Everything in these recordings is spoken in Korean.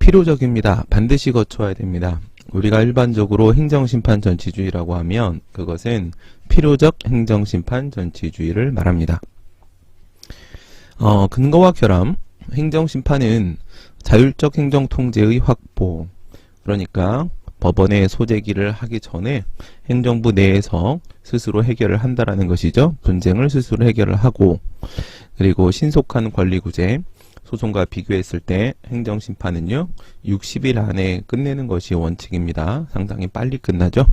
필요적입니다. 반드시 거쳐야 됩니다. 우리가 일반적으로 행정심판 전치주의라고 하면 그것은 필요적 행정심판 전치주의를 말합니다. 근거와 결함, 행정심판은 자율적 행정통제의 확보, 그러니까 법원에 소재기를 하기 전에 행정부 내에서 스스로 해결을 한다라는 것이죠. 분쟁을 스스로 해결을 하고, 그리고 신속한 권리구제, 소송과 비교했을 때 행정심판은요 60일 안에 끝내는 것이 원칙입니다. 상당히 빨리 끝나죠.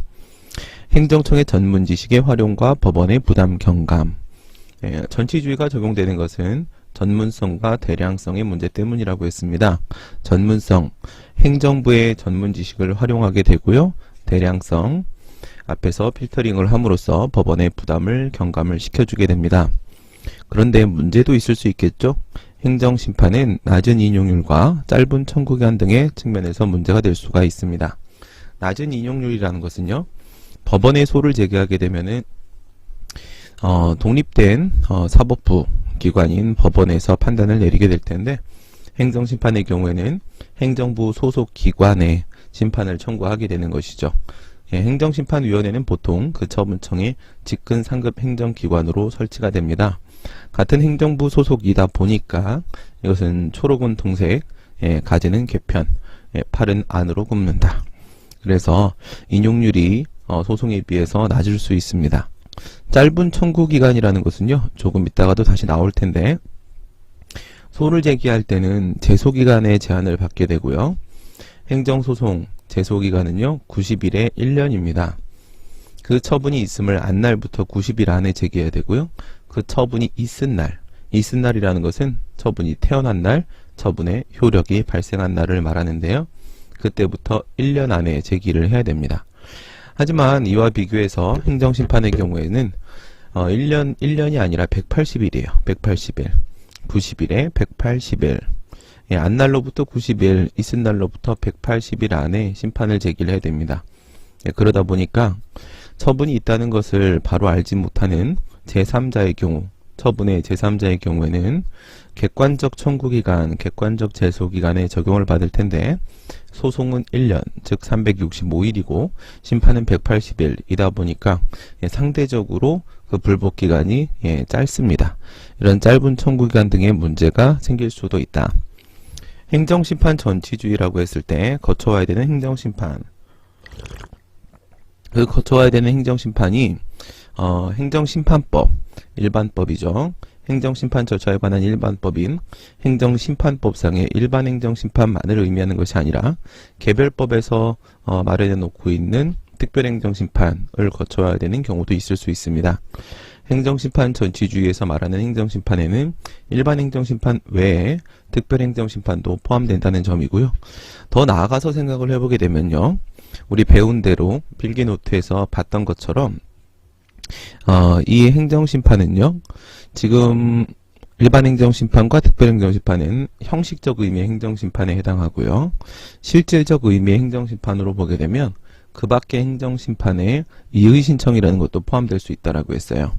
행정청의 전문지식의 활용과 법원의 부담 경감. 전치주의가 적용되는 것은 전문성과 대량성의 문제 때문이라고 했습니다. 전문성, 행정부의 전문지식을 활용하게 되고요. 대량성, 앞에서 필터링을 함으로써 법원의 부담을 경감을 시켜주게 됩니다. 그런데 문제도 있을 수 있겠죠. 행정심판은 낮은 인용률과 짧은 청구기간 등의 측면에서 문제가 될 수가 있습니다. 낮은 인용률이라는 것은요, 법원에 소를 제기하게 되면은 독립된 사법부 기관인 법원에서 판단을 내리게 될 텐데, 행정심판의 경우에는 행정부 소속 기관에 심판을 청구하게 되는 것이죠. 행정심판위원회는 보통 그 처분청의 직근 상급 행정기관으로 설치가 됩니다. 같은 행정부 소속이다 보니까 이것은 초록은 통색, 가지는 개편, 팔은 안으로 굽는다. 그래서 인용률이 소송에 비해서 낮을 수 있습니다. 짧은 청구기간이라는 것은요, 조금 있다가도 다시 나올 텐데, 소를 제기할 때는 제소기간의 제한을 받게 되고요. 행정소송 제소기간은요 90일에 1년입니다. 그 처분이 있음을 안 날부터 90일 안에 제기해야 되고요. 그 처분이 있은 날이라는 것은 처분이 태어난 날, 처분의 효력이 발생한 날을 말하는데요. 그때부터 1년 안에 제기를 해야 됩니다. 하지만 이와 비교해서 행정심판의 경우에는 1년이 아니라 180일이에요. 180일. 90일에 180일. 안 날로부터 90일, 있은 날로부터 180일 안에 심판을 제기를 해야 됩니다. 그러다 보니까 처분이 있다는 것을 바로 알지 못하는 제3자의 경우, 처분의 제3자의 경우에는 객관적 청구기간, 객관적 제소기간에 적용을 받을 텐데, 소송은 1년, 즉 365일이고 심판은 180일이다 보니까 상대적으로 그 불복기간이 짧습니다. 이런 짧은 청구기간 등의 문제가 생길 수도 있다. 행정심판 전치주의라고 했을 때 거쳐와야 되는 행정심판, 그 거쳐와야 되는 행정심판이 행정심판법, 일반법이죠. 행정심판 절차에 관한 일반법인 행정심판법상의 일반 행정심판만을 의미하는 것이 아니라 개별법에서 마련해 놓고 있는 특별행정심판을 거쳐야 되는 경우도 있을 수 있습니다. 행정심판 전치주의에서 말하는 행정심판에는 일반 행정심판 외에 특별행정심판도 포함된다는 점이고요. 더 나아가서 생각을 해보게 되면요, 우리 배운 대로 필기노트에서 봤던 것처럼 이 행정심판은요, 지금 일반 행정심판과 특별행정심판은 형식적 의미의 행정심판에 해당하고요. 실질적 의미의 행정심판으로 보게 되면 그 밖의 행정심판에 이의신청이라는 것도 포함될 수 있다라고 했어요.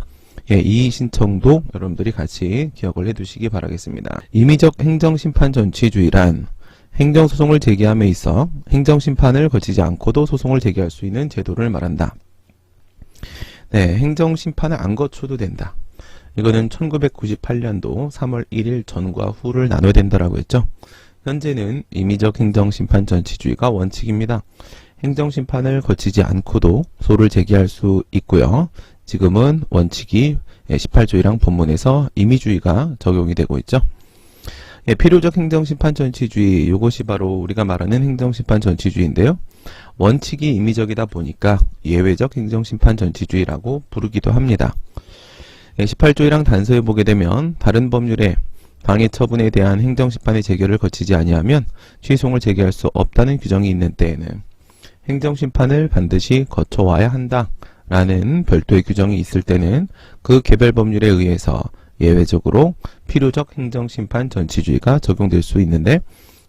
이의신청도 여러분들이 같이 기억을 해두시기 바라겠습니다. 임의적 행정심판 전치주의란 행정소송을 제기함에 있어 행정심판을 거치지 않고도 소송을 제기할 수 있는 제도를 말한다. 행정심판을 안 거쳐도 된다. 이거는 1998년도 3월 1일 전과 후를 나눠야 된다라고 했죠. 현재는 임의적 행정심판 전치주의가 원칙입니다. 행정심판을 거치지 않고도 소를 제기할 수 있고요. 지금은 원칙이 18조 1항 본문에서 임의주의가 적용이 되고 있죠. 필요적 행정심판 전치주의, 이것이 바로 우리가 말하는 행정심판 전치주의인데요. 원칙이 임의적이다 보니까 예외적 행정심판 전치주의라고 부르기도 합니다. 18조 1항 단서에 보게 되면 다른 법률의 방해 처분에 대한 행정심판의 재결을 거치지 아니하면 취소송을 제기할 수 없다는 규정이 있는 때에는 행정심판을 반드시 거쳐와야 한다 라는 별도의 규정이 있을 때는 그 개별 법률에 의해서 예외적으로 필요적 행정심판 전치주의가 적용될 수 있는데,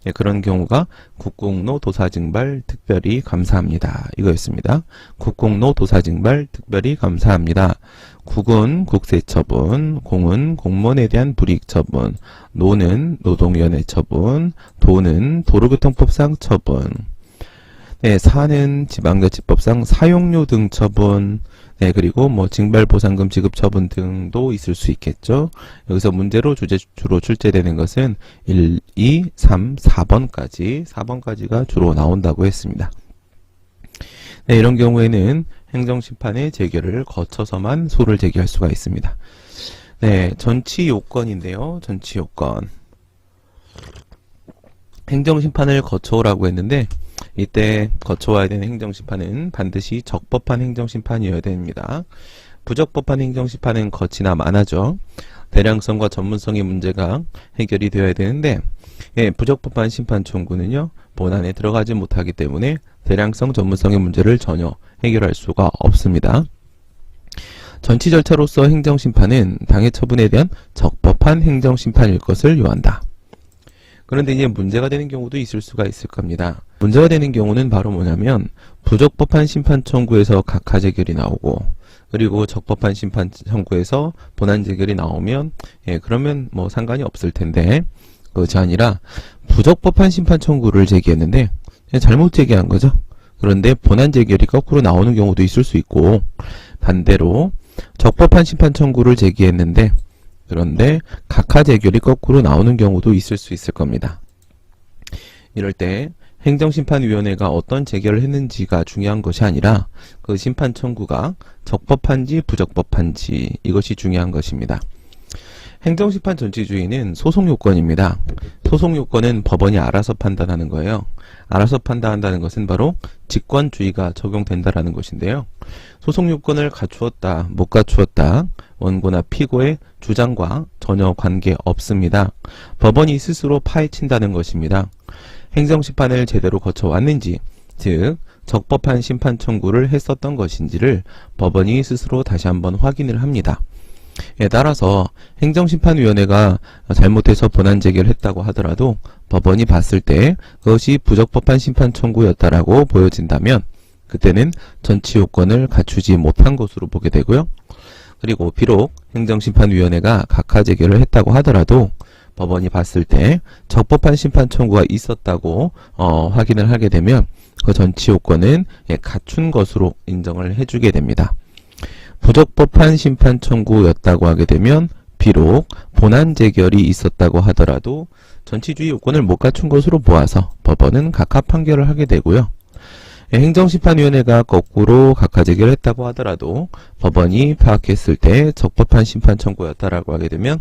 예, 그런 경우가 국공로 도사증발 특별히 감사합니다. 이거였습니다. 국공로 도사증발 특별히 감사합니다. 국은 국세처분, 공은 공무원에 대한 불이익 처분, 노는 노동위원회 처분, 도는 도로교통법상 처분, 네, 사는 지방자치법상 사용료 등 처분, 네, 그리고 뭐 징발보상금 지급 처분 등도 있을 수 있겠죠. 여기서 문제로 주로 출제되는 것은 1, 2, 3, 4번까지가 주로 나온다고 했습니다. 네, 이런 경우에는 행정심판의 재결을 거쳐서만 소를 제기할 수가 있습니다. 네, 전치 요건인데요. 전치 요건. 행정심판을 거쳐오라고 했는데 이때 거쳐와야 되는 행정심판은 반드시 적법한 행정심판이어야 됩니다. 부적법한 행정심판은 거치나 마나죠. 대량성과 전문성의 문제가 해결이 되어야 되는데 예, 부적법한 심판 청구는요. 본안에 들어가지 못하기 때문에 대량성, 전문성의 문제를 전혀 해결할 수가 없습니다. 전치 절차로서 행정심판은 당해 처분에 대한 적법한 행정심판일 것을 요한다. 그런데 이제 문제가 되는 경우도 있을 수가 있을 겁니다. 문제가 되는 경우는 바로 뭐냐면 부적법한 심판 청구에서 각하 재결이 나오고 그리고 적법한 심판 청구에서 본안 재결이 나오면 예, 그러면 뭐 상관이 없을 텐데 그것이 아니라 부적법한 심판 청구를 제기했는데 잘못 제기한 거죠. 그런데 본안 재결이 거꾸로 나오는 경우도 있을 수 있고 반대로 적법한 심판 청구를 제기했는데 그런데 각하 재결이 거꾸로 나오는 경우도 있을 수 있을 겁니다. 이럴 때 행정심판위원회가 어떤 재결을 했는지가 중요한 것이 아니라 그 심판 청구가 적법한지 부적법한지 이것이 중요한 것입니다. 행정심판 전치주의는 소송요건입니다. 소송요건은 법원이 알아서 판단하는 거예요. 알아서 판단한다는 것은 바로 직권주의가 적용된다라는 것인데요. 소송요건을 갖추었다, 못 갖추었다, 원고나 피고의 주장과 전혀 관계 없습니다. 법원이 스스로 파헤친다는 것입니다. 행정심판을 제대로 거쳐왔는지, 즉 적법한 심판 청구를 했었던 것인지를 법원이 스스로 다시 한번 확인을 합니다. 에 따라서 행정심판위원회가 잘못해서 본안 재결을 했다고 하더라도 법원이 봤을 때 그것이 부적법한 심판 청구였다라고 보여진다면 그때는 전치 요건을 갖추지 못한 것으로 보게 되고요. 그리고 비록 행정심판위원회가 각하 재결을 했다고 하더라도 법원이 봤을 때 적법한 심판 청구가 있었다고 확인을 하게 되면 그 전치 요건은 갖춘 것으로 인정을 해주게 됩니다. 부적법한 심판 청구였다고 하게 되면 비록 본안 재결이 있었다고 하더라도 전치주의 요건을 못 갖춘 것으로 보아서 법원은 각하 판결을 하게 되고요. 행정심판위원회가 거꾸로 각하 재결을 했다고 하더라도 법원이 파악했을 때 적법한 심판 청구였다라고 하게 되면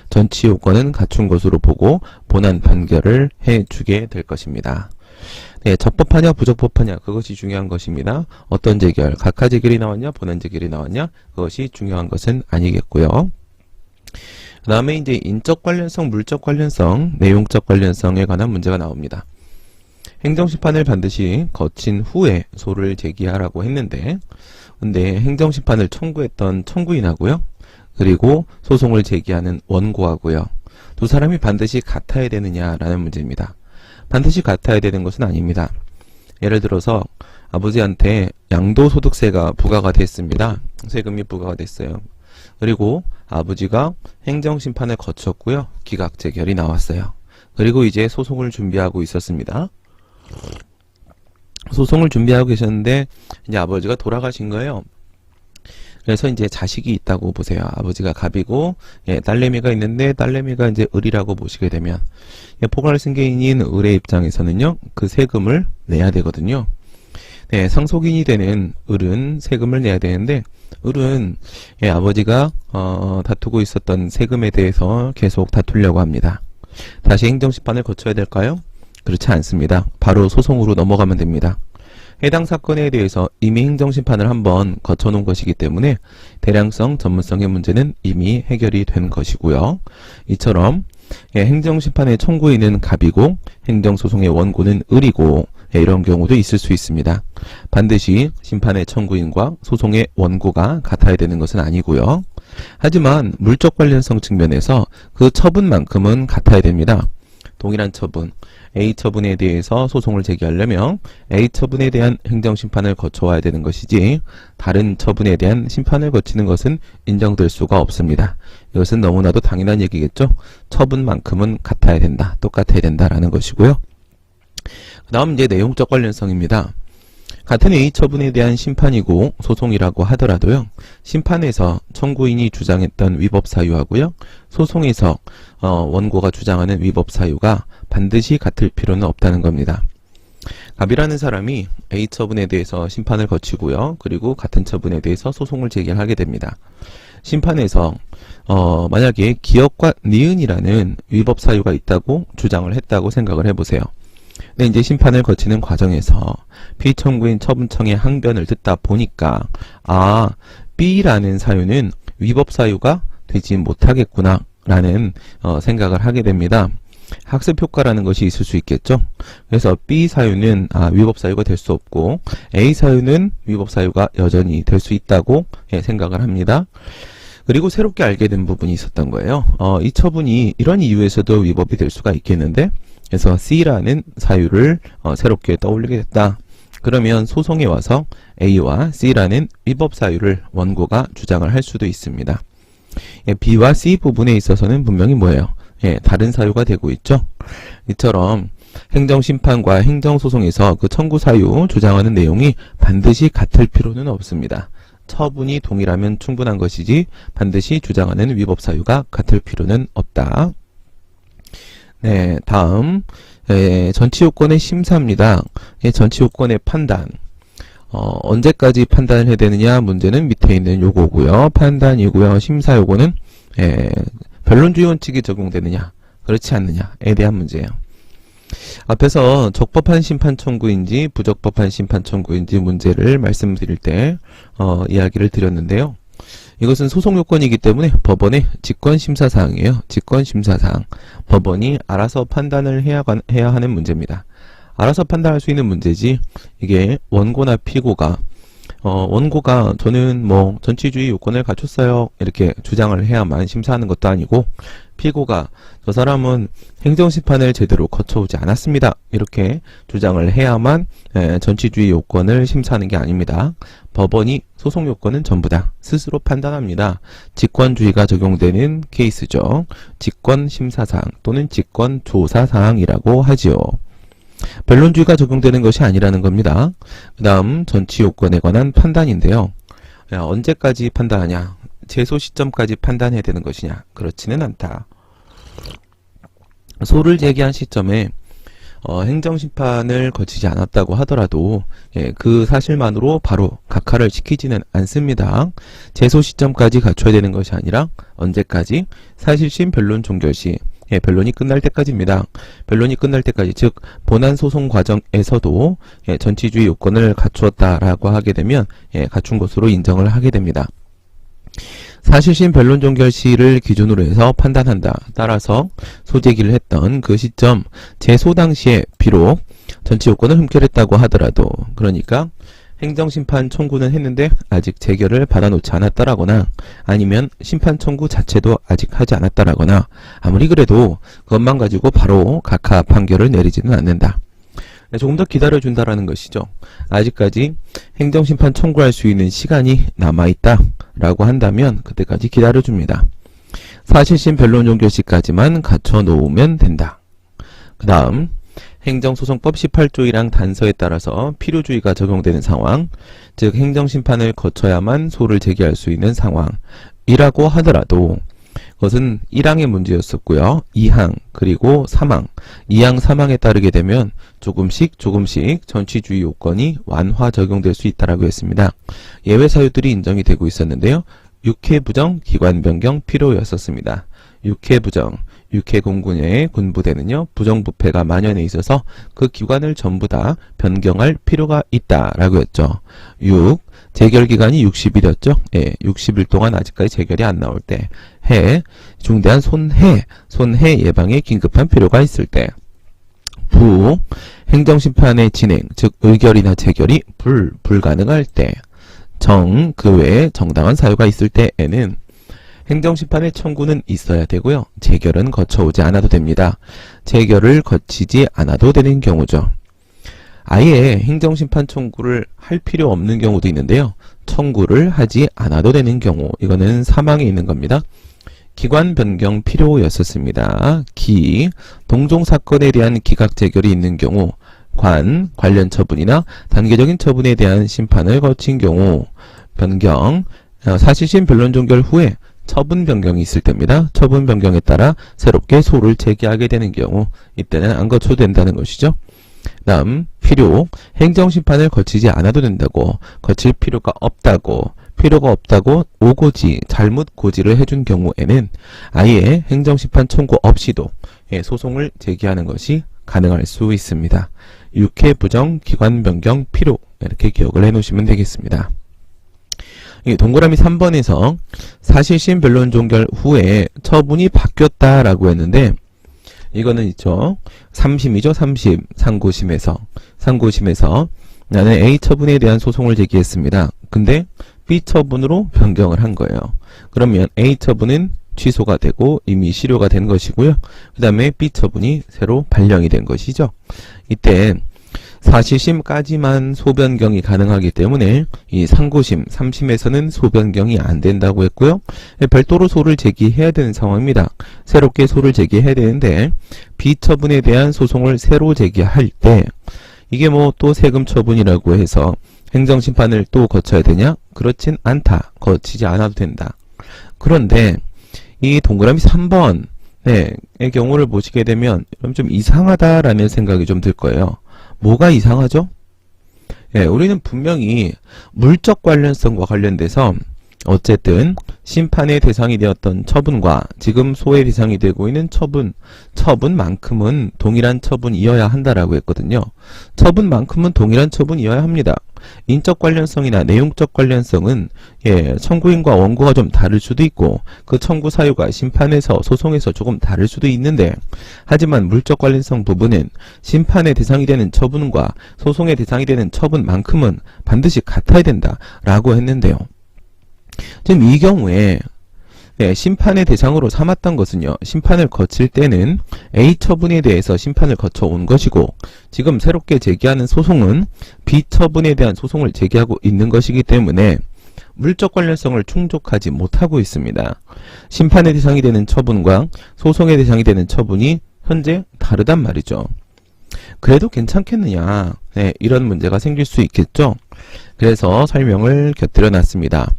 전치 요건은 갖춘 것으로 보고 본안 판결을 해주게 될 것입니다. 네, 적법하냐 부적법하냐 그것이 중요한 것입니다. 어떤 재결, 각하 재결이 나왔냐 본안 재결이 나왔냐 그것이 중요한 것은 아니겠고요. 그 다음에 이제 인적 관련성, 물적 관련성, 내용적 관련성에 관한 문제가 나옵니다. 행정심판을 반드시 거친 후에 소를 제기하라고 했는데 근데 행정심판을 청구했던 청구인하고요. 그리고 소송을 제기하는 원고하고요. 두 사람이 반드시 같아야 되느냐라는 문제입니다. 반드시 같아야 되는 것은 아닙니다. 예를 들어서 아버지한테 양도소득세가 부과가 됐습니다. 세금이 부과가 됐어요. 그리고 아버지가 행정심판을 거쳤고요. 기각재결이 나왔어요. 그리고 이제 소송을 준비하고 있었습니다. 소송을 준비하고 계셨는데 이제 아버지가 돌아가신 거예요. 그래서 이제 자식이 있다고 보세요. 아버지가 갑이고 딸내미가 있는데 딸내미가 이제 을이라고 보시게 되면 포괄승계인인 을의 입장에서는요. 그 세금을 내야 되거든요. 네, 상속인이 되는 을은 세금을 내야 되는데 을은 아버지가 다투고 있었던 세금에 대해서 계속 다투려고 합니다. 다시 행정심판을 거쳐야 될까요? 그렇지 않습니다. 바로 소송으로 넘어가면 됩니다. 해당 사건에 대해서 이미 행정심판을 한번 거쳐놓은 것이기 때문에 대량성, 전문성의 문제는 이미 해결이 된 것이고요. 이처럼 행정심판의 청구인은 갑이고 행정소송의 원고는 을이고 이런 경우도 있을 수 있습니다. 반드시 심판의 청구인과 소송의 원고가 같아야 되는 것은 아니고요. 하지만 물적 관련성 측면에서 그 처분만큼은 같아야 됩니다. 동일한 처분, A처분에 대해서 소송을 제기하려면 A처분에 대한 행정심판을 거쳐와야 되는 것이지 다른 처분에 대한 심판을 거치는 것은 인정될 수가 없습니다. 이것은 너무나도 당연한 얘기겠죠. 처분만큼은 같아야 된다, 똑같아야 된다라는 것이고요. 그 다음 이제 내용적 관련성입니다. 같은 A처분에 대한 심판이고 소송이라고 하더라도요, 심판에서 청구인이 주장했던 위법 사유하고요, 소송에서 원고가 주장하는 위법 사유가 반드시 같을 필요는 없다는 겁니다. 갑이라는 사람이 A처분에 대해서 심판을 거치고요, 그리고 같은 처분에 대해서 소송을 제기하게 됩니다. 심판에서 만약에 기업과 니은이라는 위법 사유가 있다고 주장을 했다고 생각을 해보세요. 근데 이제 심판을 거치는 과정에서 피청구인 처분청의 항변을 듣다 보니까 B라는 사유는 위법 사유가 되지 못하겠구나 라는 생각을 하게 됩니다. 학습 효과라는 것이 있을 수 있겠죠. 그래서 B 사유는 위법 사유가 될 수 없고 A 사유는 위법 사유가 여전히 될 수 있다고 생각을 합니다. 그리고 새롭게 알게 된 부분이 있었던 거예요. 이 처분이 이런 이유에서도 위법이 될 수가 있겠는데, 그래서 C라는 사유를 새롭게 떠올리게 됐다. 그러면 소송에 와서 A와 C라는 위법 사유를 원고가 주장을 할 수도 있습니다. B와 C 부분에 있어서는 분명히 뭐예요? 다른 사유가 되고 있죠. 이처럼 행정심판과 행정소송에서 그 청구 사유 주장하는 내용이 반드시 같을 필요는 없습니다. 처분이 동일하면 충분한 것이지 반드시 주장하는 위법 사유가 같을 필요는 없다. 네, 다음 전치요건의 심사입니다. 전치요건의 판단. 언제까지 판단을 해야 되느냐 문제는 밑에 있는 요거고요. 판단이고요. 심사 요거는 변론주의 원칙이 적용되느냐 그렇지 않느냐에 대한 문제예요. 앞에서 적법한 심판 청구인지 부적법한 심판 청구인지 문제를 말씀드릴 때 이야기를 드렸는데요. 이것은 소송요건이기 때문에 법원의 직권심사사항이에요. 직권심사사항. 법원이 알아서 판단을 해야 하는 문제입니다. 알아서 판단할 수 있는 문제지, 이게 원고나 피고가 원고가 저는 뭐 전치주의 요건을 갖췄어요 이렇게 주장을 해야만 심사하는 것도 아니고, 피고가 저 사람은 행정심판을 제대로 거쳐오지 않았습니다 이렇게 주장을 해야만 전치주의 요건을 심사하는 게 아닙니다. 법원이 소송 요건은 전부 다 스스로 판단합니다. 직권주의가 적용되는 케이스죠. 직권심사사항 또는 직권조사사항이라고 하지요. 변론주의가 적용되는 것이 아니라는 겁니다. 그 다음 전치요건에 관한 판단인데요. 언제까지 판단하냐? 제소 시점까지 판단해야 되는 것이냐? 그렇지는 않다. 소를 제기한 시점에 행정심판을 거치지 않았다고 하더라도 그 사실만으로 바로 각하를 시키지는 않습니다. 제소 시점까지 갖춰야 되는 것이 아니라 언제까지? 사실심 변론 종결 시 변론이 끝날 때까지입니다. 변론이 끝날 때까지, 즉 본안 소송 과정에서도 전치주의 요건을 갖추었다라고 하게 되면 갖춘 것으로 인정을 하게 됩니다. 사실심 변론 종결 시를 기준으로 해서 판단한다. 따라서 소제기를 했던 그 시점, 제소 당시에 비록 전치 요건을 흠결했다고 하더라도, 그러니까 행정심판 청구는 했는데 아직 재결을 받아놓지 않았다라거나 아니면 심판 청구 자체도 아직 하지 않았다라거나, 아무리 그래도 그것만 가지고 바로 각하 판결을 내리지는 않는다. 조금 더 기다려준다라는 것이죠. 아직까지 행정심판 청구할 수 있는 시간이 남아있다 라고 한다면 그때까지 기다려줍니다. 사실심 변론 종결 시까지만 갖춰놓으면 된다. 그 다음 행정소송법 18조 1항 단서에 따라서 필요주의가 적용되는 상황, 즉 행정심판을 거쳐야만 소를 제기할 수 있는 상황이라고 하더라도 그것은 1항의 문제였었고요. 2항 그리고 3항, 2항 3항에 따르게 되면 조금씩 전치주의 요건이 완화 적용될 수 있다라고 했습니다. 예외 사유들이 인정이 되고 있었는데요. 육해 부정, 기관 변경 필요였었습니다. 육해 부정, 육해 공군의 군부대는요, 부정부패가 만연해 있어서 그 기관을 전부 다 변경할 필요가 있다라고 했죠. 6. 재결 기간이 60일이었죠. 60일 동안 아직까지 재결이 안 나올 때. 해. 중대한 손해 예방에 긴급한 필요가 있을 때. 부. 행정심판의 진행, 즉 의결이나 재결이 불가능할 때. 정. 그 외에 정당한 사유가 있을 때에는 행정심판의 청구는 있어야 되고요. 재결은 거쳐오지 않아도 됩니다. 재결을 거치지 않아도 되는 경우죠. 아예 행정심판 청구를 할 필요 없는 경우도 있는데요. 청구를 하지 않아도 되는 경우, 이거는 사망에 있는 겁니다. 기관 변경 필요였었습니다. 동종사건에 대한 기각재결이 있는 경우, 관련 처분이나 단계적인 처분에 대한 심판을 거친 경우, 변경, 사실심 변론 종결 후에 처분 변경이 있을 때입니다. 처분 변경에 따라 새롭게 소를 제기하게 되는 경우, 이때는 안 거쳐도 된다는 것이죠. 다음, 행정심판을 거치지 않아도 된다고, 거칠 필요가 없다고 오고지, 잘못 고지를 해준 경우에는 아예 행정심판 청구 없이도 소송을 제기하는 것이 가능할 수 있습니다. 6회 부정, 기관 변경 필요, 이렇게 기억을 해 놓으시면 되겠습니다. 동그라미 3번에서 사실심 변론 종결 후에 처분이 바뀌었다라고 했는데, 이거는 있죠. 3심이죠. 3심. 상고심에서 나는 A 처분에 대한 소송을 제기했습니다. 근데 B 처분으로 변경을 한 거예요. 그러면 A 처분은 취소가 되고 이미 실효가 된 것이고요. 그 다음에 B 처분이 새로 발령이 된 것이죠. 이때 사실심까지만 소변경이 가능하기 때문에 이 상고심, 3심에서는 소변경이 안 된다고 했고요. 별도로 소를 제기해야 되는 상황입니다. 새롭게 소를 제기해야 되는데 비처분에 대한 소송을 새로 제기할 때 이게 뭐 또 세금 처분이라고 해서 행정심판을 또 거쳐야 되냐? 그렇진 않다. 거치지 않아도 된다. 그런데 이 동그라미 3번의 경우를 보시게 되면 좀 이상하다라는 생각이 좀 들 거예요. 뭐가 이상하죠? 우리는 분명히 물적 관련성과 관련돼서 어쨌든 심판의 대상이 되었던 처분과 지금 소의 대상이 되고 있는 처분만큼은 동일한 처분이어야 한다라고 했거든요. 처분만큼은 동일한 처분이어야 합니다. 인적 관련성이나 내용적 관련성은 청구인과 원고가 좀 다를 수도 있고 그 청구 사유가 심판에서 소송에서 조금 다를 수도 있는데, 하지만 물적 관련성 부분은 심판의 대상이 되는 처분과 소송의 대상이 되는 처분만큼은 반드시 같아야 된다라고 했는데요. 지금 이 경우에 심판의 대상으로 삼았던 것은요, 심판을 거칠 때는 A 처분에 대해서 심판을 거쳐온 것이고, 지금 새롭게 제기하는 소송은 B 처분에 대한 소송을 제기하고 있는 것이기 때문에 물적 관련성을 충족하지 못하고 있습니다. 심판의 대상이 되는 처분과 소송의 대상이 되는 처분이 현재 다르단 말이죠. 그래도 괜찮겠느냐, 이런 문제가 생길 수 있겠죠. 그래서 설명을 곁들여 놨습니다.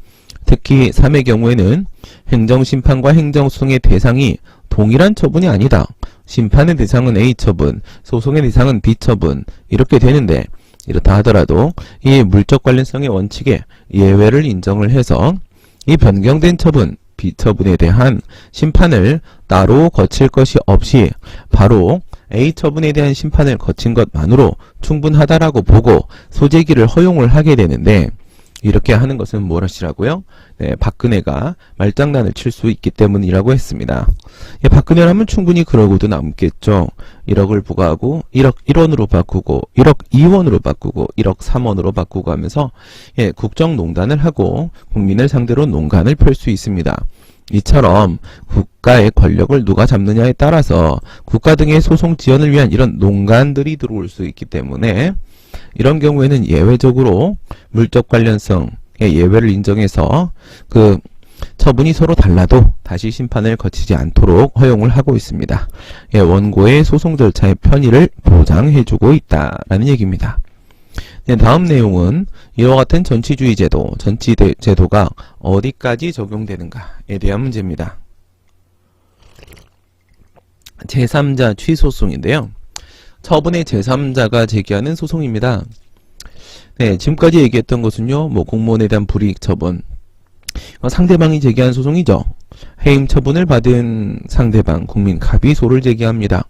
특히 3의 경우에는 행정심판과 행정소송의 대상이 동일한 처분이 아니다. 심판의 대상은 A 처분, 소송의 대상은 B 처분, 이렇게 되는데, 이렇다 하더라도 이 물적 관련성의 원칙에 예외를 인정을 해서 이 변경된 처분, B 처분에 대한 심판을 따로 거칠 것이 없이 바로 A 처분에 대한 심판을 거친 것만으로 충분하다라고 보고 소제기를 허용을 하게 되는데, 이렇게 하는 것은 무엇이라고요? 박근혜가 말장난을 칠 수 있기 때문이라고 했습니다. 박근혜라면 충분히 그러고도 남겠죠. 1억을 부과하고 1억 1원으로 바꾸고 1억 2원으로 바꾸고 1억 3원으로 바꾸고 하면서 국정농단을 하고 국민을 상대로 농간을 펼 수 있습니다. 이처럼 국가의 권력을 누가 잡느냐에 따라서 국가 등의 소송 지연을 위한 이런 농간들이 들어올 수 있기 때문에 이런 경우에는 예외적으로 물적 관련성의 예외를 인정해서 그 처분이 서로 달라도 다시 심판을 거치지 않도록 허용을 하고 있습니다. 원고의 소송 절차의 편의를 보장해주고 있다라는 얘기입니다. 다음 내용은 이와 같은 전치주의 제도, 전치제도가 어디까지 적용되는가에 대한 문제입니다. 제3자 취소송인데요. 처분의 제3자가 제기하는 소송입니다. 지금까지 얘기했던 것은요, 공무원에 대한 불이익 처분, 상대방이 제기한 소송이죠. 해임 처분을 받은 상대방, 국민 갑이 소를 제기합니다.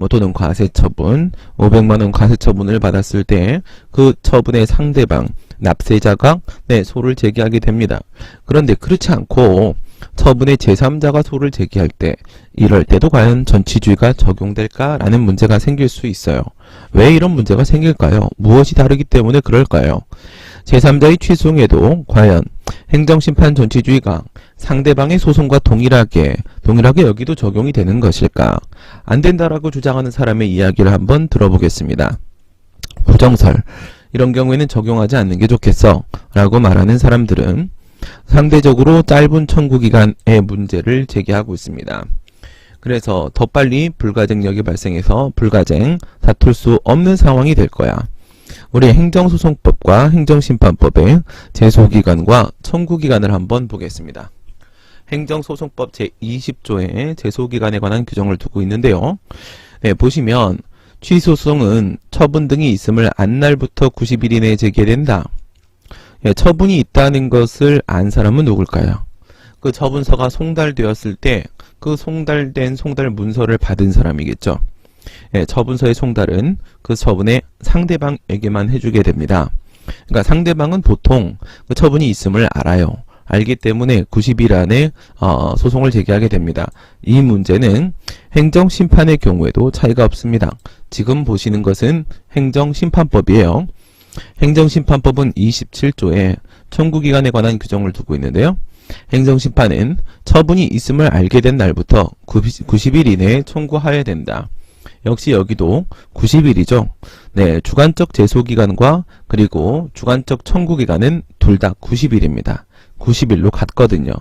또는 과세 처분, 500만원 과세 처분을 받았을 때 그 처분의 상대방, 납세자가 소를 제기하게 됩니다. 그런데 그렇지 않고 처분의 제3자가 소를 제기할 때 이럴 때도 과연 전치주의가 적용될까라는 문제가 생길 수 있어요. 왜 이런 문제가 생길까요? 무엇이 다르기 때문에 그럴까요? 제3자의 취소에도 과연 행정심판 존치주의가 상대방의 소송과 동일하게 여기도 적용이 되는 것일까? 안 된다라고 주장하는 사람의 이야기를 한번 들어보겠습니다. 부정설, 이런 경우에는 적용하지 않는 게 좋겠어 라고 말하는 사람들은 상대적으로 짧은 청구기간의 문제를 제기하고 있습니다. 그래서 더 빨리 불가쟁력이 발생해서 불가쟁, 다툴 수 없는 상황이 될 거야. 우리 행정소송법과 행정심판법의 제소기간과 청구기간을 한번 보겠습니다. 행정소송법 제20조에 제소기간에 관한 규정을 두고 있는데요. 네, 보시면 취소소송은 처분 등이 있음을 안 날부터 90일 이내에 제기된다. 예, 처분이 있다는 것을 안 사람은 누굴까요? 그 처분서가 송달되었을 때 그 송달된 송달 문서를 받은 사람이겠죠. 예, 처분서의 송달은 그 처분의 상대방에게만 해주게 됩니다. 그러니까 상대방은 보통 그 처분이 있음을 알아요. 알기 때문에 90일 안에 소송을 제기하게 됩니다. 이 문제는 행정심판의 경우에도 차이가 없습니다. 지금 보시는 것은 행정심판법이에요. 행정심판법은 27조에 청구기간에 관한 규정을 두고 있는데요. 행정심판은 처분이 있음을 알게 된 날부터 90일 이내에 청구하여야 된다. 역시 여기도 90일이죠. 네, 주관적 제소기간과 그리고 주관적 청구기간은 둘 다 90일입니다. 90일로 같거든요.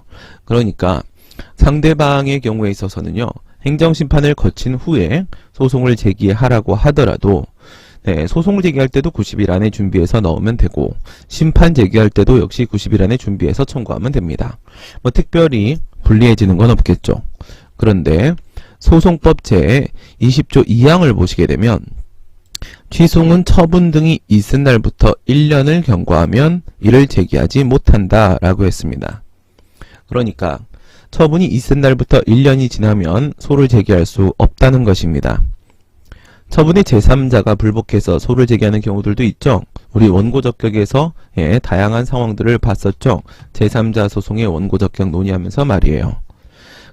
그러니까 상대방의 경우에 있어서는요, 행정심판을 거친 후에 소송을 제기하라고 하더라도 네, 소송을 제기할 때도 90일 안에 준비해서 넣으면 되고 심판 제기할 때도 역시 90일 안에 준비해서 청구하면 됩니다. 뭐 특별히 불리해지는 건 없겠죠. 그런데 소송법 제20조 2항을 보시게 되면 취소는 처분 등이 있은 날부터 1년을 경과하면 이를 제기하지 못한다 라고 했습니다. 그러니까 처분이 있은 날부터 1년이 지나면 소를 제기할 수 없다는 것입니다. 처분의 제3자가 불복해서 소를 제기하는 경우들도 있죠. 우리 원고적격에서 다양한 상황들을 봤었죠. 제3자 소송의 원고적격 논의하면서 말이에요.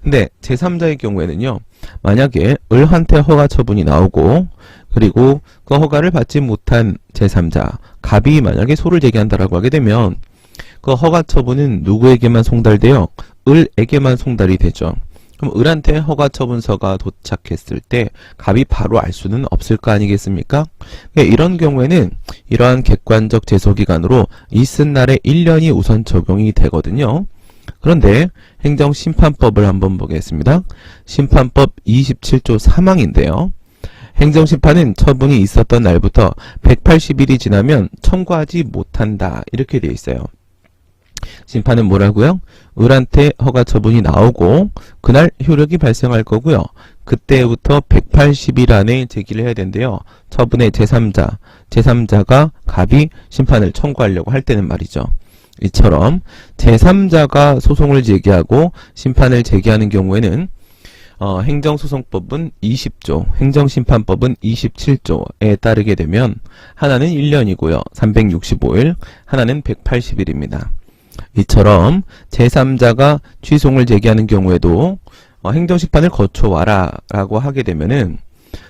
근데 제3자의 경우에는요, 만약에 을한테 허가 처분이 나오고 그리고 그 허가를 받지 못한 제3자, 갑이 만약에 소를 제기한다라고 하게 되면 그 허가 처분은 누구에게만 송달돼요? 을에게만 송달이 되죠. 그럼 을한테 허가 처분서가 도착했을 때 갑이 바로 알 수는 없을 거 아니겠습니까? 이런 경우에는 이러한 객관적 제소기간으로 있은 날에 1년이 우선 적용이 되거든요. 그런데 행정심판법을 한번 보겠습니다. 심판법 27조 3항인데요. 행정심판은 처분이 있었던 날부터 180일이 지나면 청구하지 못한다. 이렇게 되어 있어요. 심판은 뭐라고요? 을한테 허가 처분이 나오고 그날 효력이 발생할 거고요. 그때부터 180일 안에 제기를 해야 된대요. 처분의 제3자가 갑이 심판을 청구하려고 할 때는 말이죠. 이처럼 제3자가 소송을 제기하고 심판을 제기하는 경우에는 행정소송법은 20조, 행정심판법은 27조에 따르게 되면 하나는 1년이고요. 365일, 하나는 180일입니다. 이처럼 제3자가 취소를 제기하는 경우에도 행정심판을 거쳐와라 라고 하게 되면은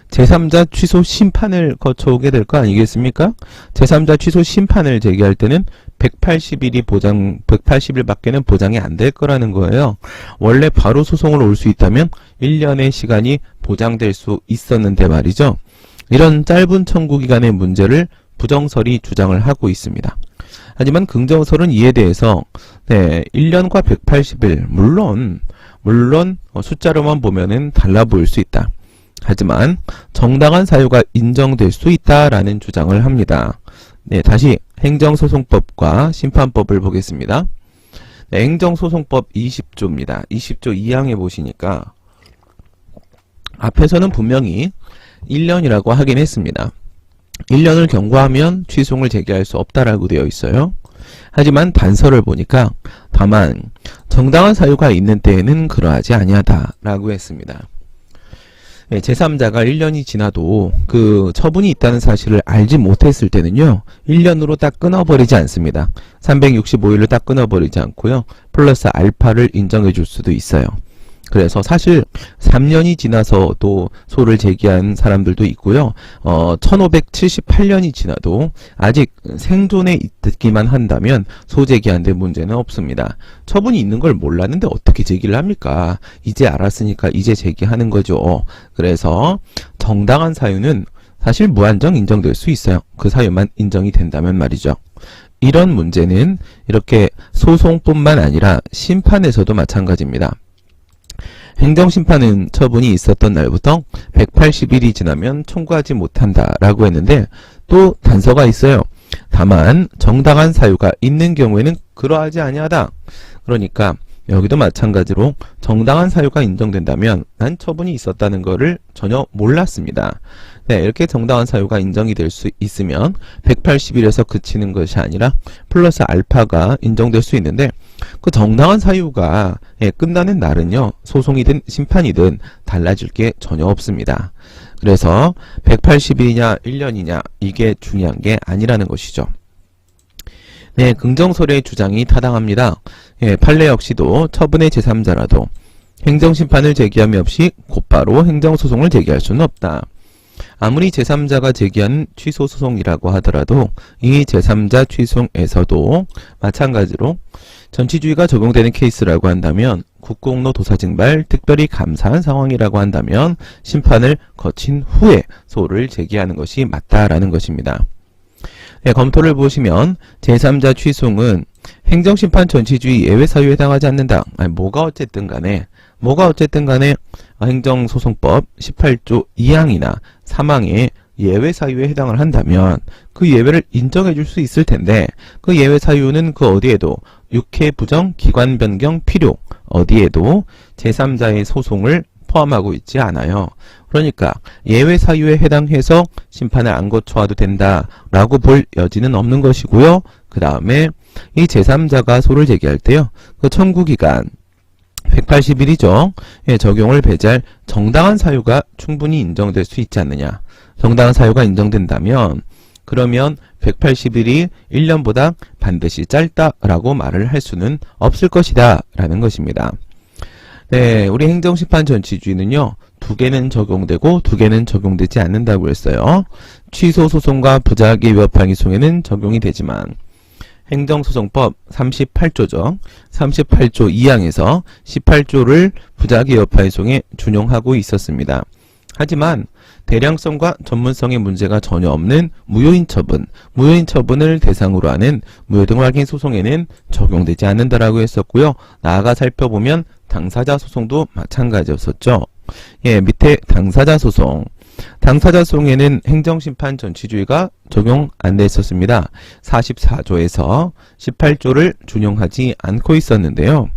제3자 취소 심판을 거쳐오게 될 거 아니겠습니까? 제3자 취소 심판을 제기할 때는 180일밖에는 보장이 안 될 거라는 거예요. 원래 바로 소송을 올 수 있다면 1년의 시간이 보장될 수 있었는데 말이죠. 이런 짧은 청구기간의 문제를 부정설이 주장을 하고 있습니다. 하지만 긍정설은 이에 대해서 1년과 180일 물론 숫자로만 보면은 달라 보일 수 있다. 하지만 정당한 사유가 인정될 수 있다라는 주장을 합니다. 네, 다시 행정소송법과 심판법을 보겠습니다. 네, 행정소송법 20조입니다. 20조 2항에 보시니까 앞에서는 분명히 1년이라고 하긴 했습니다. 1년을 경과하면 취소를 제기할 수 없다라고 되어 있어요. 하지만 단서를 보니까 다만 정당한 사유가 있는 때에는 그러하지 아니하다라고 했습니다. 네, 제3자가 1년이 지나도 그 처분이 있다는 사실을 알지 못했을 때는요, 1년으로 딱 끊어버리지 않습니다. 365일로 딱 끊어버리지 않고요, 플러스 알파를 인정해 줄 수도 있어요. 그래서 사실 3년이 지나서도 소를 제기한 사람들도 있고요. 1578년이 지나도 아직 생존에 있기만 한다면 소 제기한 데 문제는 없습니다. 처분이 있는 걸 몰랐는데 어떻게 제기를 합니까? 이제 알았으니까 이제 제기하는 거죠. 그래서 정당한 사유는 사실 무한정 인정될 수 있어요. 그 사유만 인정이 된다면 말이죠. 이런 문제는 이렇게 소송뿐만 아니라 심판에서도 마찬가지입니다. 행정심판은 처분이 있었던 날부터 180일이 지나면 청구하지 못한다라고 했는데 또 단서가 있어요. 다만 정당한 사유가 있는 경우에는 그러하지 아니하다. 그러니까 여기도 마찬가지로 정당한 사유가 인정된다면 난 처분이 있었다는 것을 전혀 몰랐습니다. 네, 이렇게 정당한 사유가 인정이 될 수 있으면 180일에서 그치는 것이 아니라 플러스 알파가 인정될 수 있는데 그 정당한 사유가 끝나는 날은요, 소송이든 심판이든 달라질 게 전혀 없습니다. 그래서 180일이냐 1년이냐 이게 중요한 게 아니라는 것이죠. 네, 긍정설의 주장이 타당합니다. 판례 역시도 처분의 제3자라도 행정심판을 제기함이 없이 곧바로 행정소송을 제기할 수는 없다. 아무리 제3자가 제기한 취소소송이라고 하더라도 이 제3자 취소에서도 마찬가지로 전치주의가 적용되는 케이스라고 한다면 국공로 도사증발 특별히 감사한 상황이라고 한다면 심판을 거친 후에 소를 제기하는 것이 맞다라는 것입니다. 네, 검토를 보시면 제3자 취소는 행정심판 전치주의 예외사유에 해당하지 않는다. 뭐가 어쨌든 간에 행정소송법 18조 2항이나 3항의 예외사유에 해당을 한다면 그 예외를 인정해 줄 수 있을 텐데 그 예외사유는 그 어디에도 육해 부정, 기관 변경 필요 어디에도 제3자의 소송을 포함하고 있지 않아요. 그러니까 예외 사유에 해당해서 심판을 안 거쳐와도 된다라고 볼 여지는 없는 것이고요. 그 다음에 이 제3자가 소를 제기할 때요. 그 청구기간 180일이죠. 적용을 배제할 정당한 사유가 충분히 인정될 수 있지 않느냐. 정당한 사유가 인정된다면 그러면 180일이 1년보다 반드시 짧다라고 말을 할 수는 없을 것이다 라는 것입니다. 네, 우리 행정심판 전치주의는요, 2개는 적용되고 2개는 적용되지 않는다고 했어요. 취소소송과 부작위 위협행위 소송에는 적용이 되지만 행정소송법 38조죠. 38조 2항에서 18조를 부작위 위협행위 소송에 준용하고 있었습니다. 하지만 대량성과 전문성의 문제가 전혀 없는 무효인 처분을 대상으로 하는 무효등 확인 소송에는 적용되지 않는다라고 했었고요. 나아가 살펴보면 당사자 소송도 마찬가지였었죠. 밑에 당사자 소송에는 행정심판 전치주의가 적용 안 돼 있었습니다. 44조에서 18조를 준용하지 않고 있었는데요.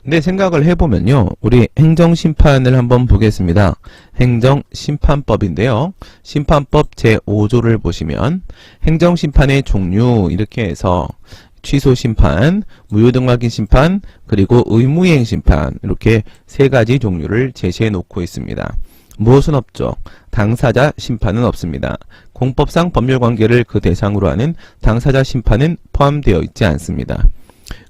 근데 생각을 해보면요. 우리 행정심판을 한번 보겠습니다. 행정심판법인데요. 심판법 제5조를 보시면 행정심판의 종류 이렇게 해서 취소심판, 무효등 확인 심판, 그리고 의무이행 심판 이렇게 3가지 종류를 제시해 놓고 있습니다. 무엇은 없죠? 당사자 심판은 없습니다. 공법상 법률관계를 그 대상으로 하는 당사자 심판은 포함되어 있지 않습니다.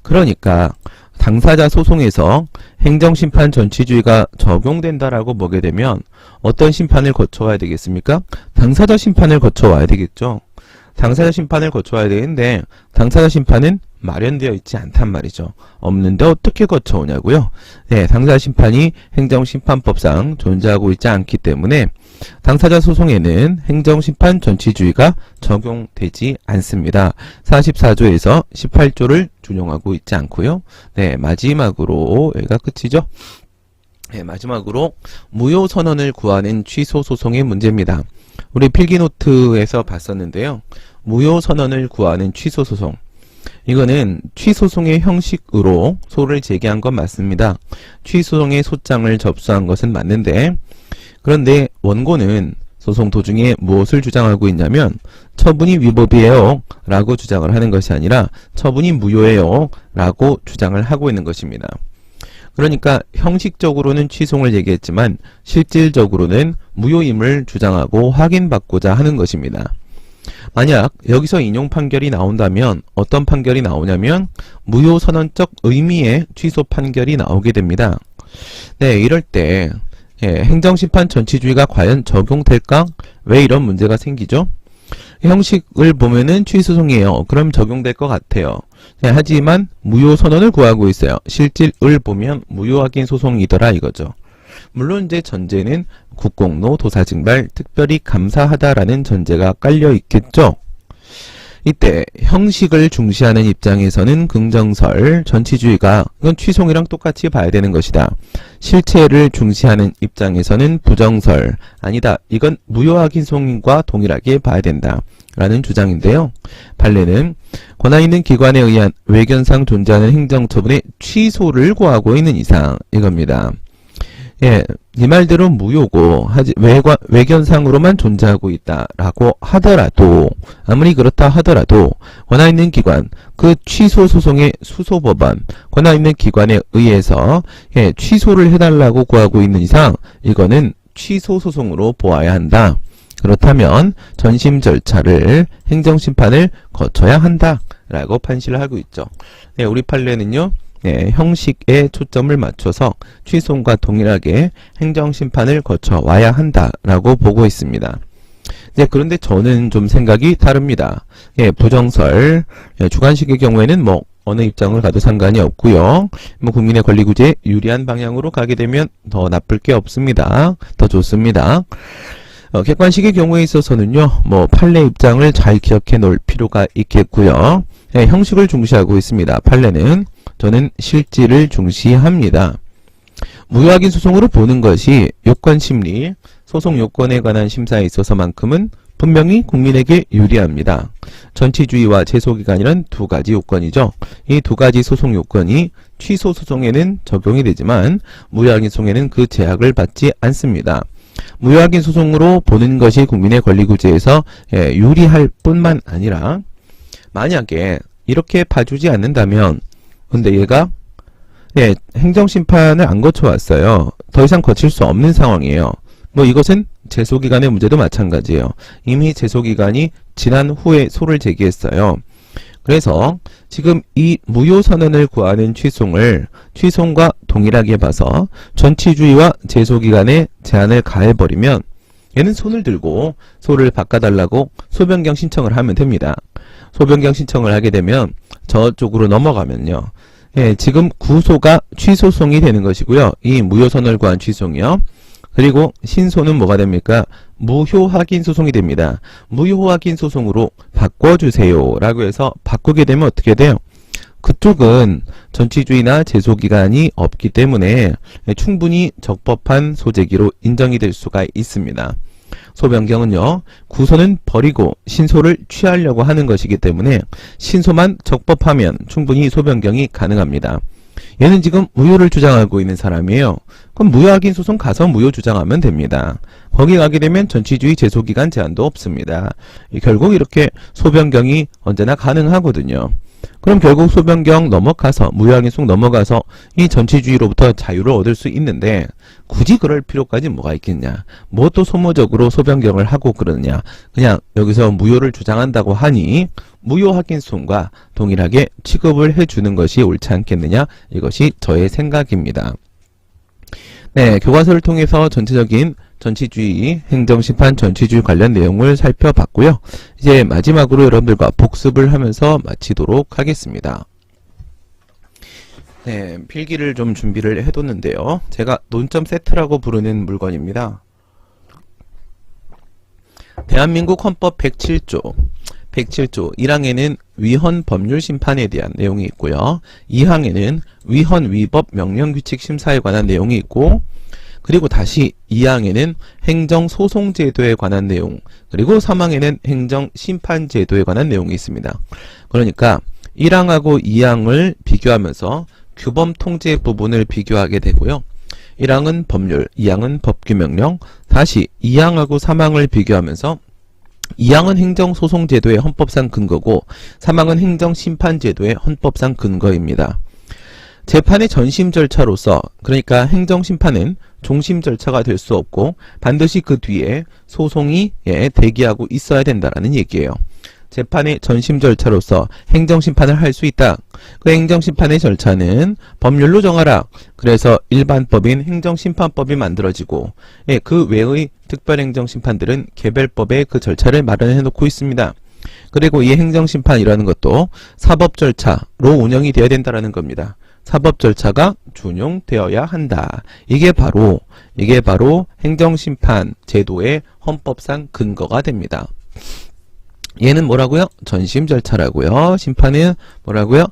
그러니까 당사자 소송에서 행정심판 전치주의가 적용된다라고 보게 되면 어떤 심판을 거쳐와야 되겠습니까? 당사자 심판을 거쳐와야 되겠죠. 당사자 심판을 거쳐와야 되는데 당사자 심판은 마련되어 있지 않단 말이죠. 없는데 어떻게 거쳐오냐고요? 네, 당사자 심판이 행정심판법상 존재하고 있지 않기 때문에 당사자 소송에는 행정심판 전치주의가 적용되지 않습니다. 44조에서 18조를 준용하고 있지 않고요. 네, 마지막으로 여기가 끝이죠. 네, 마지막으로 무효선언을 구하는 취소소송의 문제입니다. 우리 필기노트에서 봤었는데요. 무효선언을 구하는 취소소송. 이거는 취소송의 형식으로 소를 제기한 건 맞습니다. 취소송의 소장을 접수한 것은 맞는데 그런데 원고는 소송 도중에 무엇을 주장하고 있냐면 처분이 위법이에요 라고 주장을 하는 것이 아니라 처분이 무효예요 라고 주장을 하고 있는 것입니다. 그러니까 형식적으로는 취소를 얘기했지만 실질적으로는 무효임을 주장하고 확인받고자 하는 것입니다. 만약 여기서 인용 판결이 나온다면 어떤 판결이 나오냐면 무효선언적 의미의 취소 판결이 나오게 됩니다. 네, 이럴 때 행정심판 전치주의가 과연 적용될까? 왜 이런 문제가 생기죠? 형식을 보면은 취소송이에요. 그럼 적용될 것 같아요. 네, 하지만 무효선언을 구하고 있어요. 실질을 보면 무효확인 소송이더라 이거죠. 물론 이제 전제는 국공로 도사증발 특별히 감사하다라는 전제가 깔려 있겠죠. 이때 형식을 중시하는 입장에서는 긍정설, 전치주의가 이건 취송이랑 똑같이 봐야 되는 것이다. 실체를 중시하는 입장에서는 부정설, 아니다. 이건 무효확인 소송과 동일하게 봐야 된다. 라는 주장인데요. 판례는 권한 있는 기관에 의한 외견상 존재하는 행정처분의 취소를 구하고 있는 이상 이겁니다. 예, 이 말대로 무효고 외견상으로만 존재하고 있다라고 하더라도 아무리 그렇다 하더라도 권한 있는 기관 그 취소 소송의 수소법원 권한 있는 기관에 의해서 취소를 해달라고 구하고 있는 이상 이거는 취소 소송으로 보아야 한다. 그렇다면 전심 절차를 행정심판을 거쳐야 한다라고 판시를 하고 있죠. 네, 우리 판례는요. 형식에 초점을 맞춰서 취소과 동일하게 행정심판을 거쳐 와야 한다라고 보고 있습니다. 그런데 저는 좀 생각이 다릅니다. 부정설, 주관식의 경우에는 뭐 어느 입장을 가도 상관이 없고요. 뭐 국민의 권리구제에 유리한 방향으로 가게 되면 더 나쁠 게 없습니다. 더 좋습니다. 객관식의 경우에 있어서는요, 뭐 판례 입장을 잘 기억해 놓을 필요가 있겠고요. 형식을 중시하고 있습니다. 판례는 저는 실질을 중시합니다. 무효확인 소송으로 보는 것이 요건심리, 소송 요건에 관한 심사에 있어서만큼은 분명히 국민에게 유리합니다. 전치주의와 제소기간이란 두 가지 요건이죠. 이 두 가지 소송 요건이 취소 소송에는 적용이 되지만 무효확인 소송에는 그 제약을 받지 않습니다. 무효확인 소송으로 보는 것이 국민의 권리구제에서 유리할 뿐만 아니라 만약에 이렇게 봐주지 않는다면 근데 얘가 행정심판을 안 거쳐왔어요. 더 이상 거칠 수 없는 상황이에요. 뭐 이것은 제소기간의 문제도 마찬가지예요. 이미 제소기간이 지난 후에 소를 제기했어요. 그래서 지금 이 무효선언을 구하는 취송과 동일하게 봐서 전치주의와 제소기간에 제한을 가해버리면 얘는 손을 들고 소를 바꿔달라고 소변경 신청을 하면 됩니다. 소변경 신청을 하게 되면 저쪽으로 넘어가면요. 지금 구소가 취소송이 되는 것이고요. 이 무효선언을 구한 취송이요. 그리고 신소는 뭐가 됩니까? 무효확인 소송이 됩니다. 무효확인 소송으로 바꿔주세요 라고 해서 바꾸게 되면 어떻게 돼요? 그쪽은 전치주의나 제소기간이 없기 때문에 충분히 적법한 소재기로 인정이 될 수가 있습니다. 소변경은요, 구소는 버리고 신소를 취하려고 하는 것이기 때문에 신소만 적법하면 충분히 소변경이 가능합니다. 얘는 지금 무효를 주장하고 있는 사람이에요. 그럼 무효확인 소송 가서 무효 주장하면 됩니다. 거기 가게 되면 전치주의 제소기간 제한도 없습니다. 결국 이렇게 소변경이 언제나 가능하거든요. 그럼 결국 소변경 넘어가서 무효확인 소송 넘어가서 이 전치주의로부터 자유를 얻을 수 있는데 굳이 그럴 필요까지 뭐가 있겠냐. 뭐 또 소모적으로 소변경을 하고 그러느냐. 그냥 여기서 무효를 주장한다고 하니 무효확인 소송과 동일하게 취급을 해주는 것이 옳지 않겠느냐. 이것이 저의 생각입니다. 네, 교과서를 통해서 전체적인 전치주의, 행정심판 전치주의 관련 내용을 살펴봤고요. 이제 마지막으로 여러분들과 복습을 하면서 마치도록 하겠습니다. 네, 필기를 좀 준비를 해뒀는데요. 제가 논점 세트라고 부르는 물건입니다. 대한민국 헌법 107조 107조 1항에는 위헌 법률 심판에 대한 내용이 있고요. 2항에는 위헌 위법 명령규칙 심사에 관한 내용이 있고, 그리고 다시 2항에는 행정소송제도에 관한 내용, 그리고 3항에는 행정심판제도에 관한 내용이 있습니다. 그러니까 1항하고 2항을 비교하면서 규범 통제 부분을 비교하게 되고요. 1항은 법률, 2항은 법규명령, 다시 2항하고 3항을 비교하면서 2항은 행정소송제도의 헌법상 근거고 3항은 행정심판제도의 헌법상 근거입니다. 재판의 전심 절차로서, 그러니까 행정심판은 종심 절차가 될 수 없고 반드시 그 뒤에 소송이 대기하고 있어야 된다라는 얘기예요. 재판의 전심 절차로서 행정심판을 할 수 있다. 그 행정심판의 절차는 법률로 정하라. 그래서 일반법인 행정심판법이 만들어지고 그 외의 특별행정심판들은 개별법에 그 절차를 마련해 놓고 있습니다. 그리고 이 행정심판이라는 것도 사법 절차로 운영이 되어야 된다는 겁니다. 사법 절차가 준용되어야 한다. 이게 바로 행정심판 제도의 헌법상 근거가 됩니다. 얘는 뭐라고요? 전심 절차라고요. 심판은 뭐라고요?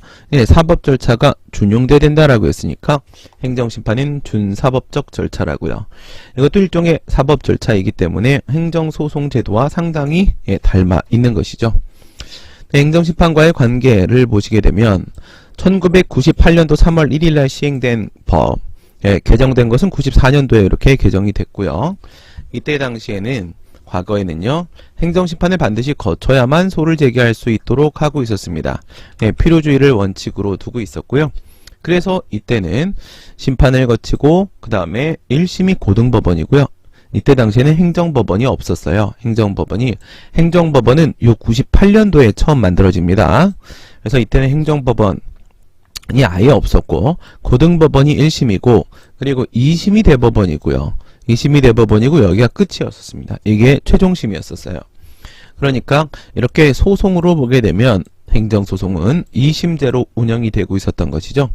사법 절차가 준용돼야 된다라고 했으니까 행정심판은 준사법적 절차라고요. 이것도 일종의 사법 절차이기 때문에 행정소송 제도와 상당히 닮아 있는 것이죠. 행정심판과의 관계를 보시게 되면 1998년도 3월 1일 날 시행된 법, 개정된 것은 94년도에 이렇게 개정이 됐고요. 이때 당시에는 과거에는요, 행정심판을 반드시 거쳐야만 소를 제기할 수 있도록 하고 있었습니다. 필요주의를 원칙으로 두고 있었고요. 그래서 이때는 심판을 거치고 그 다음에 1심이 고등법원이고요. 이때 당시에는 행정법원이 없었어요. 행정법원은 요 98년도에 처음 만들어집니다. 그래서 이때는 행정법원이 아예 없었고 고등법원이 1심이고 그리고 2심이 대법원이고요. 2심이 대법원이고 여기가 끝이었습니다. 이게 최종심이었었어요. 그러니까 이렇게 소송으로 보게 되면 행정소송은 2심제로 운영이 되고 있었던 것이죠.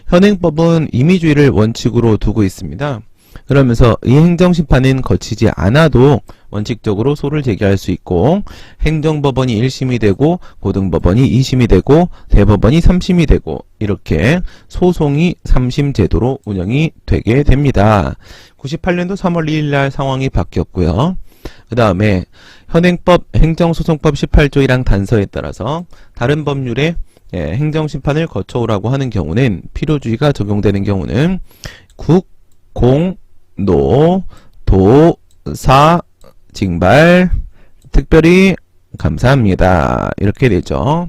현행법은 임의주의를 원칙으로 두고 있습니다. 그러면서 이 행정심판은 거치지 않아도 원칙적으로 소를 제기할 수 있고 행정법원이 1심이 되고 고등법원이 2심이 되고 대법원이 3심이 되고 이렇게 소송이 3심 제도로 운영이 되게 됩니다. 98년도 3월 2일 날 상황이 바뀌었고요. 그 다음에 현행법 행정소송법 18조 1항 단서에 따라서 다른 법률에 행정심판을 거쳐오라고 하는 경우는 필요주의가 적용되는 경우는 국, 공, 노, 도, 사, 징발, 특별히 감사합니다. 이렇게 되죠.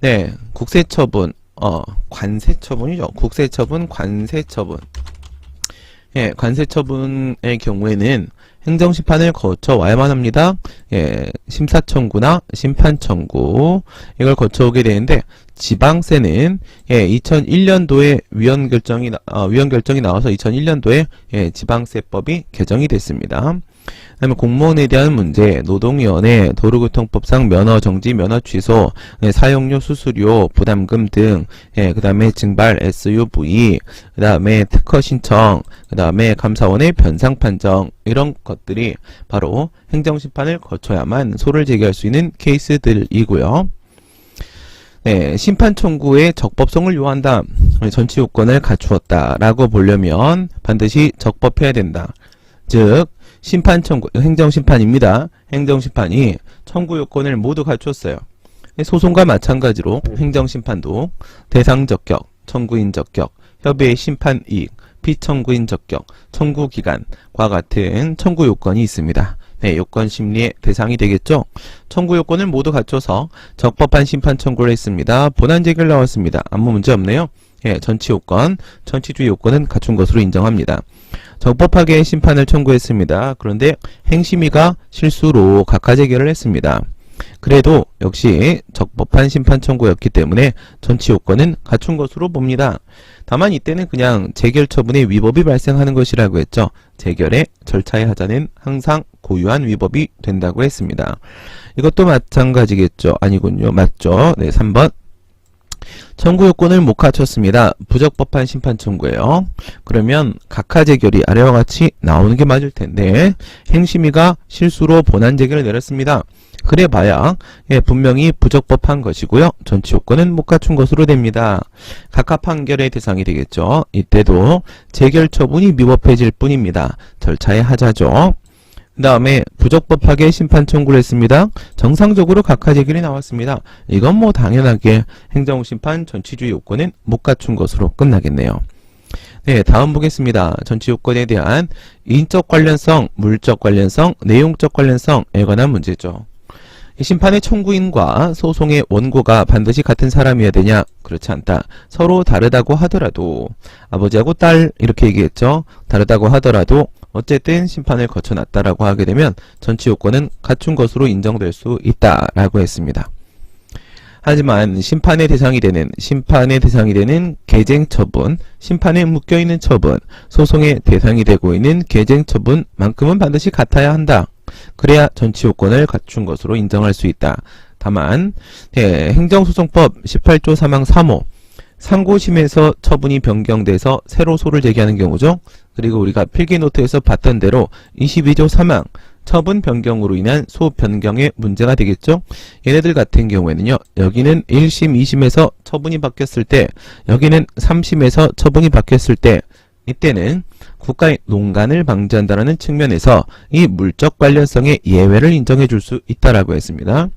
네, 국세처분, 관세처분이죠. 국세처분, 관세처분. 관세처분의 경우에는 행정심판을 거쳐 와야만 합니다. 심사청구나 심판청구 이걸 거쳐오게 되는데 지방세는 2001년도에 위원 결정이 나와서 2001년도에 지방세법이 개정이 됐습니다. 그다음에 공무원에 대한 문제, 노동위원회, 도로교통법상 면허 정지, 면허 취소, 사용료, 수수료, 부담금 등, 그 다음에 증발, SUV, 그 다음에 특허 신청, 그 다음에 감사원의 변상 판정 이런 것들이 바로 행정심판을 거쳐야만 소를 제기할 수 있는 케이스들이고요. 심판 청구의 적법성을 요한다. 전치 요건을 갖추었다라고 보려면 반드시 적법해야 된다. 즉 심판 청구, 행정심판입니다. 행정심판이 청구 요건을 모두 갖추었어요. 소송과 마찬가지로 행정심판도 대상 적격, 청구인 적격, 협의의 심판 이익, 피청구인 적격, 청구기간과 같은 청구 요건이 있습니다. 요건 심리의 대상이 되겠죠. 청구 요건을 모두 갖춰서 적법한 심판 청구를 했습니다. 본안 제기를 나왔습니다. 아무 문제 없네요. 전치 요건, 전치주의 요건은 갖춘 것으로 인정합니다. 적법하게 심판을 청구했습니다. 그런데 행심위가 실수로 각하재결을 했습니다. 그래도 역시 적법한 심판 청구였기 때문에 전치 요건은 갖춘 것으로 봅니다. 다만 이때는 그냥 재결 처분의 위법이 발생하는 것이라고 했죠. 재결의 절차의 하자는 항상 고유한 위법이 된다고 했습니다. 이것도 마찬가지겠죠. 아니군요. 맞죠. 네, 3번. 청구 요건을 못 갖췄습니다. 부적법한 심판 청구예요. 그러면 각하재결이 아래와 같이 나오는 게 맞을 텐데 행심위가 실수로 본안 재결을 내렸습니다. 그래봐야 분명히 부적법한 것이고요. 전치 요건은 못 갖춘 것으로 됩니다. 각하 판결의 대상이 되겠죠. 이때도 재결 처분이 미법해질 뿐입니다. 절차의 하자죠. 그 다음에 부적법하게 심판 청구를 했습니다. 정상적으로 각하재결이 나왔습니다. 이건 뭐 당연하게 행정심판 전치주의 요건은 못 갖춘 것으로 끝나겠네요. 네, 다음 보겠습니다. 전치 요건에 대한 인적 관련성, 물적 관련성, 내용적 관련성에 관한 문제죠. 심판의 청구인과 소송의 원고가 반드시 같은 사람이어야 되냐? 그렇지 않다. 서로 다르다고 하더라도 아버지하고 딸 이렇게 얘기했죠. 다르다고 하더라도 어쨌든 심판을 거쳐놨다라고 하게 되면 전치 요건은 갖춘 것으로 인정될 수 있다라고 했습니다. 하지만 심판의 대상이 되는 계쟁 처분, 심판에 묶여있는 처분, 소송의 대상이 되고 있는 계쟁 처분만큼은 반드시 같아야 한다. 그래야 전치 요건을 갖춘 것으로 인정할 수 있다. 다만 행정소송법 18조 3항 3호 상고심에서 처분이 변경돼서 새로 소를 제기하는 경우죠. 그리고 우리가 필기노트에서 봤던 대로 22조 3항 처분 변경으로 인한 소 변경의 문제가 되겠죠. 얘네들 같은 경우에는요. 여기는 1심, 2심에서 처분이 바뀌었을 때, 여기는 3심에서 처분이 바뀌었을 때, 이때는 국가의 농간을 방지한다는 측면에서 이 물적 관련성의 예외를 인정해 줄 수 있다라고 했습니다.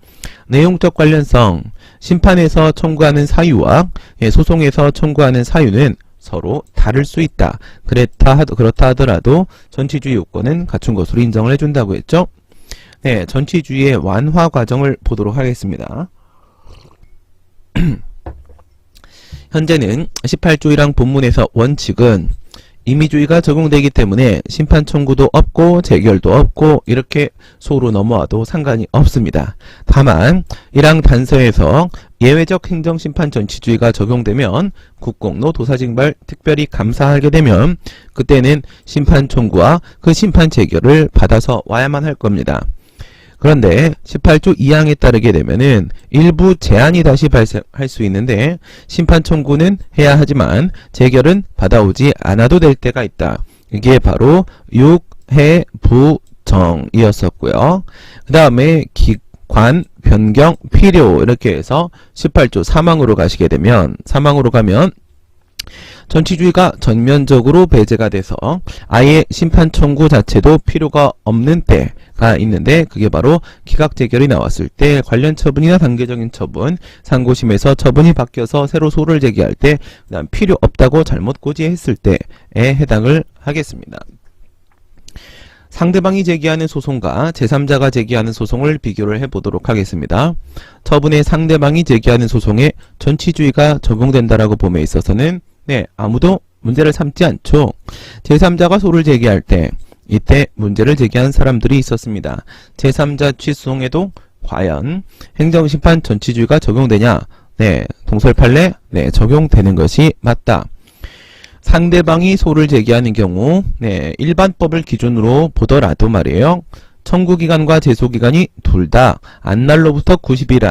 내용적 관련성, 심판에서 청구하는 사유와 소송에서 청구하는 사유는 서로 다를 수 있다. 그렇다 하더라도 전치주의 요건은 갖춘 것으로 인정을 해준다고 했죠. 네, 전치주의의 완화 과정을 보도록 하겠습니다. 현재는 18조 1항 본문에서 원칙은 임의주의가 적용되기 때문에 심판 청구도 없고 재결도 없고 이렇게 소로 넘어와도 상관이 없습니다. 다만 1항 단서에서 예외적 행정심판 전치주의가 적용되면 국공로 도사징발 특별히 감사하게 되면 그때는 심판 청구와 그 심판 재결을 받아서 와야만 할 겁니다. 그런데 18조 2항에 따르게 되면은 일부 제한이 다시 발생할 수 있는데 심판 청구는 해야 하지만 재결은 받아오지 않아도 될 때가 있다. 이게 바로 육해부정이었었고요. 그 다음에 기관, 변경, 필요 이렇게 해서 18조 3항으로 가시게 되면 3항으로 가면 전치주의가 전면적으로 배제가 돼서 아예 심판 청구 자체도 필요가 없는 때가 있는데 그게 바로 기각재결이 나왔을 때 관련 처분이나 단계적인 처분, 상고심에서 처분이 바뀌어서 새로 소를 제기할 때 그다음 필요 없다고 잘못 고지했을 때에 해당을 하겠습니다. 상대방이 제기하는 소송과 제3자가 제기하는 소송을 비교를 해보도록 하겠습니다. 처분의 상대방이 제기하는 소송에 전치주의가 적용된다라고 봄에 있어서는 아무도 문제를 삼지 않죠. 제3자가 소를 제기할 때 이때 문제를 제기한 사람들이 있었습니다. 제3자 취소송에도 과연 행정심판 전치주의가 적용되냐? 동설 판례 적용되는 것이 맞다. 상대방이 소를 제기하는 경우 일반법을 기준으로 보더라도 말이에요. 청구기간과 제소기간이 둘 다 안날로부터 90일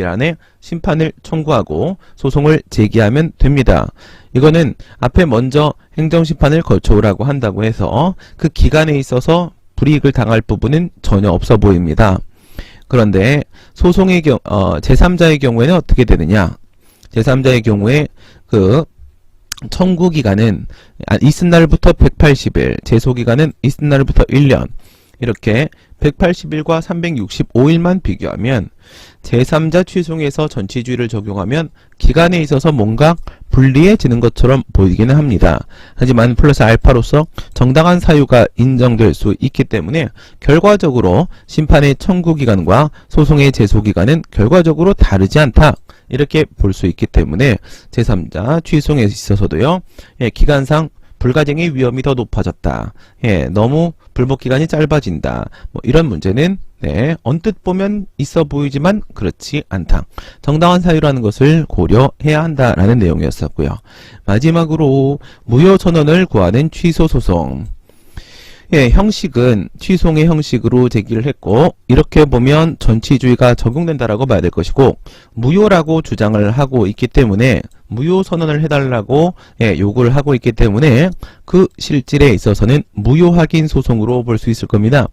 안에 심판을 청구하고 소송을 제기하면 됩니다. 이거는 앞에 먼저 행정심판을 거쳐오라고 한다고 해서 그 기간에 있어서 불이익을 당할 부분은 전혀 없어 보입니다. 그런데 소송의 제3자의 경우에는 어떻게 되느냐? 제3자의 경우에 그 청구기간은 이튿날부터 180일, 제소기간은 이튿날부터 1년 이렇게 180일과 365일만 비교하면 제3자 취소에서 전치주의를 적용하면 기간에 있어서 뭔가 불리해지는 것처럼 보이기는 합니다. 하지만 플러스 알파로서 정당한 사유가 인정될 수 있기 때문에 결과적으로 심판의 청구기간과 소송의 제소기간은 결과적으로 다르지 않다. 이렇게 볼 수 있기 때문에 제3자 취소에 있어서도요. 기간상 불가쟁의 위험이 더 높아졌다. 너무 불복기간이 짧아진다. 이런 문제는 언뜻 보면 있어 보이지만 그렇지 않다. 정당한 사유라는 것을 고려해야 한다라는 내용이었었고요. 마지막으로 무효선언을 구하는 취소소송. 형식은 취소의 형식으로 제기를 했고 이렇게 보면 전치주의가 적용된다라고 봐야 될 것이고 무효라고 주장을 하고 있기 때문에 무효 선언을 해달라고 요구를 하고 있기 때문에 그 실질에 있어서는 무효 확인 소송으로 볼 수 있을 겁니다.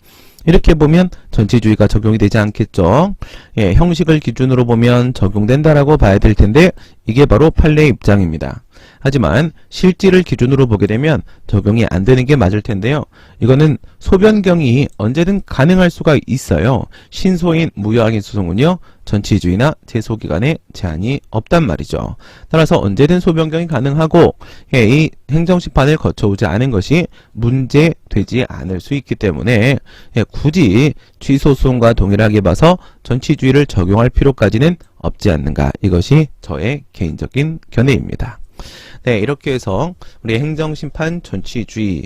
이렇게 보면 전치주의가 적용이 되지 않겠죠. 형식을 기준으로 보면 적용된다라고 봐야 될 텐데 이게 바로 판례의 입장입니다. 하지만 실질을 기준으로 보게 되면 적용이 안 되는 게 맞을 텐데요. 이거는 소변경이 언제든 가능할 수가 있어요. 신소인 무효확인 소송은요. 전치주의나 제소기간에 제한이 없단 말이죠. 따라서 언제든 소변경이 가능하고 이 행정심판을 거쳐오지 않은 것이 문제되지 않을 수 있기 때문에 굳이 취소소송과 동일하게 봐서 전치주의를 적용할 필요까지는 없지 않는가. 이것이 저의 개인적인 견해입니다. 이렇게 해서 우리 행정심판 전치주의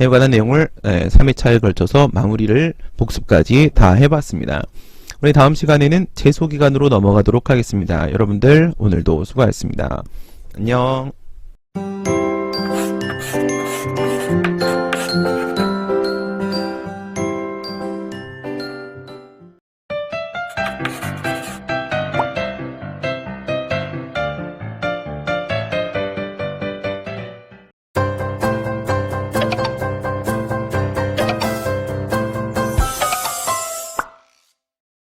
관한 내용을 3회차에 걸쳐서 마무리를 복습까지 다 해봤습니다. 우리 다음 시간에는 재소기간으로 넘어가도록 하겠습니다. 여러분들 오늘도 수고하셨습니다. 안녕.